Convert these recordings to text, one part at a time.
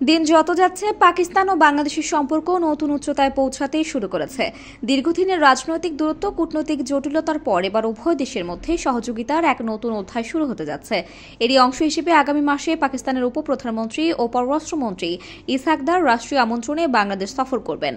দিন যত যাচ্ছে পাকিস্তান ও বাংলাদেশের সম্পর্ক নতুন উচ্চতায় পৌঁছাতেই শুরু করেছে। দীর্ঘদিনের রাজনৈতিক দূরত্ব, কূটনৈতিক জটিলতার পর এবার উভয় দেশের মধ্যে সহযোগিতার এক নতুন অধ্যায় শুরু হতে যাচ্ছে। এরই অংশ হিসেবে আগামী মাসে পাকিস্তানের উপপ্রধানমন্ত্রী ও পররাষ্ট্রমন্ত্রী ইসহাক দার রাষ্ট্রীয় আমন্ত্রণে বাংলাদেশ সফর করবেন।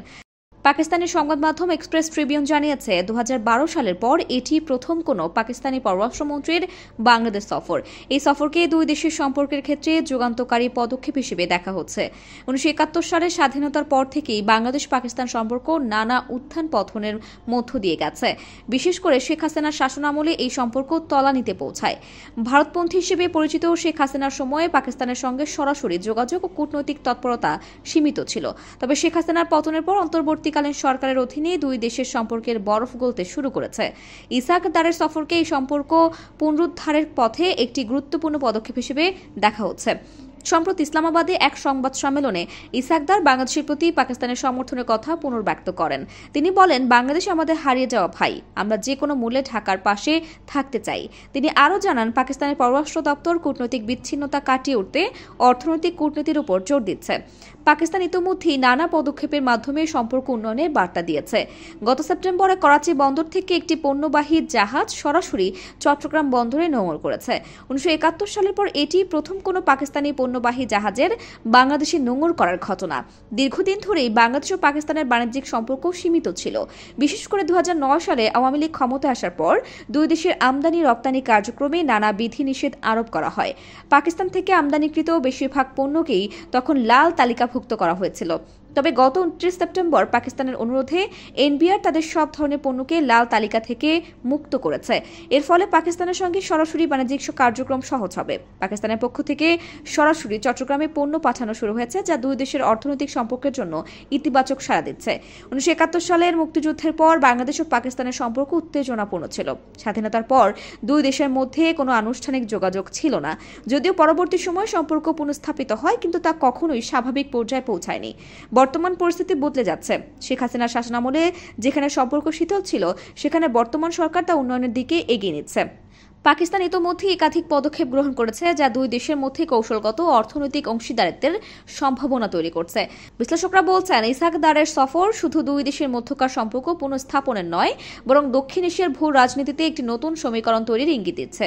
পাকিস্তানের সংবাদ মাধ্যম এক্সপ্রেস ট্রিবিউন জানিয়েছে, 2012 সালের পর এটি প্রথম কোনো পাকিস্তানি পররাষ্ট্রমন্ত্রীর বাংলাদেশ সফর। এই সফরকে দুই দেশের সম্পর্কের ক্ষেত্রে যুগান্তকারী পদক্ষেপ হিসেবে দেখা হচ্ছে। 1971 সালের স্বাধীনতার পর থেকেই বাংলাদেশ পাকিস্তান সম্পর্ক নানা উত্থান পতনের মধ্য দিয়ে গেছে। বিশেষ করে শেখ হাসিনার শাসনামলে এই সম্পর্ক তলানিতে পৌঁছায়। ভারতপন্থী হিসেবে পরিচিত শেখ হাসিনার সময়ে পাকিস্তানের সঙ্গে সরাসরি যোগাযোগ ও কূটনৈতিক তৎপরতা সীমিত ছিল। তবে শেখ হাসিনার পতনের পর অন্তর্বর্তীকালীন সরকারের অধীনে দুই দেশের সম্পর্কের বরফ গলতে শুরু করেছে। ইসহাক দারের সফরকে এই সম্পর্ক পুনরুদ্ধারের পথে একটি গুরুত্বপূর্ণ পদক্ষেপ হিসেবে দেখা হচ্ছে। সম্প্রতি ইসলামাবাদে এক সংবাদ সম্মেলনে ইসহাক দার বাংলাদেশের প্রতি পাকিস্তানের সমর্থনের কথা পুনর্ব্যক্ত করেন। তিনি বলেন, বাংলাদেশ আমাদের হারিয়ে যাওয়া ভাই, আমরা যে কোনো মূল্যে ঢাকার পাশে থাকতে চাই। তিনি আরও জানান, পাকিস্তানের পররাষ্ট্র দপ্তর কূটনৈতিক বিচ্ছিন্নতা কাটিয়ে উঠতে অর্থনৈতিক কূটনীতির উপর জোর দিচ্ছে। পাকিস্তান ইতিমধ্যেই নানা পদক্ষেপের মাধ্যমে সম্পর্ক উন্নয়নের বার্তা দিয়েছে। গত সেপ্টেম্বরে করাচি বন্দর থেকে একটি পণ্যবাহী জাহাজ সরাসরি চট্টগ্রাম বন্দরে নোঙর করেছে। 1971 সালের পর এটি প্রথম কোনো পাকিস্তানি পণ্যবাহী জাহাজের বাংলাদেশে নোঙর করার ঘটনা। দীর্ঘদিন ধরেই বাংলাদেশ ও পাকিস্তানের বাণিজ্যিক সম্পর্ক সীমিত ছিল। বিশেষ করে 2009 সালে আওয়ামী লীগ ক্ষমতায় আসার পর দুই দেশের আমদানি রপ্তানি কার্যক্রমে নানা বিধিনিষেধ আরোপ করা হয়। পাকিস্তান থেকে আমদানিকৃত বেশিরভাগ পণ্যকেই তখন লাল তালিকাভুক্ত করা হয়েছিল। তবে গত 29 সেপ্টেম্বর পাকিস্তানের অনুরোধে এনবিআর তাদের সব ধরনের পণ্যকে লাল তালিকা থেকে মুক্ত করেছে। এর ফলে পাকিস্তানের সঙ্গে সরাসরি বাণিজ্যিক কার্যক্রম সহজ হবে। পাকিস্তানের পক্ষ থেকে সরাসরি চট্টগ্রামে পণ্য পাঠানো শুরু হয়েছে, যা দুই দেশের অর্থনৈতিক সম্পর্কের জন্য ইতিবাচক সাড়া দিচ্ছে। 1971 সালের মুক্তিযুদ্ধের পর বাংলাদেশ ও পাকিস্তানের সম্পর্ক উত্তেজনাপূর্ণ ছিল। স্বাধীনতার পর দুই দেশের মধ্যে কোনো আনুষ্ঠানিক যোগাযোগ ছিল না। যদিও পরবর্তী সময়ে সম্পর্ক পুনঃস্থাপিত হয়, কিন্তু তা কখনোই স্বাভাবিক পর্যায়ে পৌঁছায়নি। বর্তমান পরিস্থিতি বদলে যাচ্ছে। শেখ হাসিনার শাসনামলে যেখানে সম্পর্ক শীতল ছিল, সেখানে বর্তমান সরকার তা উন্নয়নের দিকে এগিয়ে নিচ্ছে। পাকিস্তান ইতোমধ্যে একাধিক পদক্ষেপ গ্রহণ করেছে, যা দুই দেশের মধ্যে কৌশলগত ও অর্থনৈতিক অংশীদারিত্বের সম্ভাবনা তৈরি করছে। বিশ্লেষকরা বলছেন, ইসহাক দারের সফর শুধু দুই দেশের মধ্যকার সম্পর্ক পুনঃস্থাপনের নয়, বরং দক্ষিণ এশিয়ার ভূ রাজনীতিতে একটি নতুন সমীকরণ তৈরির ইঙ্গিত দিচ্ছে।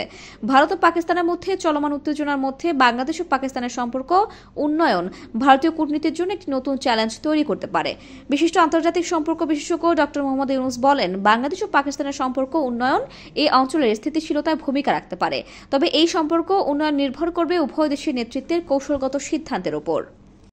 ভারত ও পাকিস্তানের মধ্যে চলমান উত্তেজনার মধ্যে বাংলাদেশ ও পাকিস্তানের সম্পর্ক উন্নয়ন ভারতীয় কূটনীতির জন্য একটি নতুন চ্যালেঞ্জ তৈরি করতে পারে। বিশিষ্ট আন্তর্জাতিক সম্পর্ক বিশেষজ্ঞ ডক্টর মোহাম্মদ ইউনুস বলেন, বাংলাদেশ ও পাকিস্তানের সম্পর্ক উন্নয়ন এই অঞ্চলের স্থিতিশীলতায় ভূমিকা রাখতে পারে। তবে এই সম্পর্ক উন্নয়ন নির্ভর করবে উভয় দেশের নেতৃত্বের কৌশলগত সিদ্ধান্তের উপর।